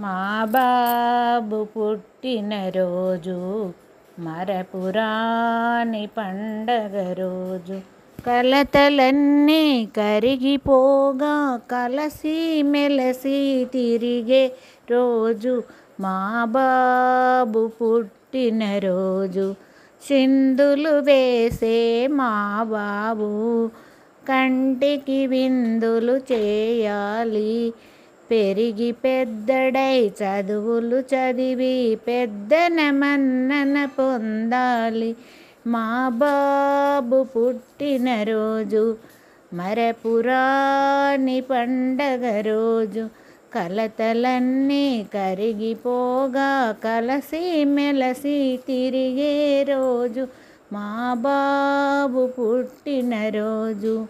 మా బాబు పుట్టినరోజు మరపురాని పండగ రోజు. కలతలన్నీ కరిగిపోగా కలసి మెలసి తిరిగే రోజు మా బాబు పుట్టినరోజు. చిందులు వేసే మా బాబు కంటికి విందులు చేయాలి. పెరిగి పెద్దడై చదువులు చదివి పెద్దన మన్నన పొందాలి. మా బాబు పుట్టినరోజు మరపురాని పండగ రోజు. కలతలన్నీ కరిగిపోగా కలసి మెలసి తిరిగే రోజు మా బాబు పుట్టినరోజు.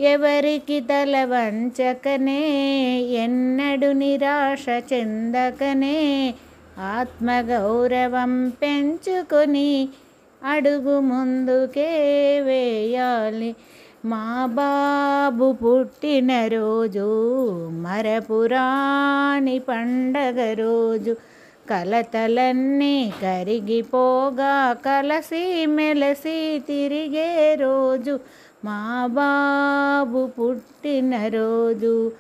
ఎవరికి తల వంచకనే ఎన్నడు నిరాశ చెందకనే ఆత్మగౌరవం పెంచుకొని అడుగు ముందుకే వేయాలి. మా బాబు పుట్టినరోజు మరపురాని పండగ రోజు. కలతలన్నీ కరిగిపోగా కలసి మెలసి తిరిగే రోజు మా బాబు పుట్టినరోజు.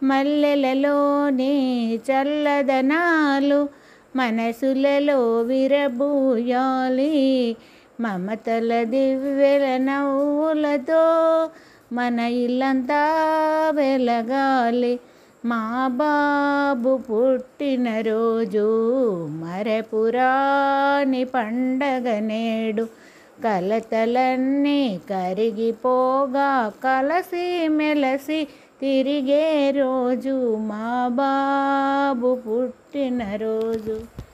మల్లెలలోని చల్లదనాలు మనసులలో విరబూయాలి. మమతల దివ్వెల నవ్వులతో మన ఇల్లంతా వెలగాలి. మా బాబు పుట్టినరోజు మరపురాని పండగ నేడు. కలతలన్నీ కరిగిపోగా కలసి మెలసి తిరిగే రోజు మా బాబు పుట్టినరోజు.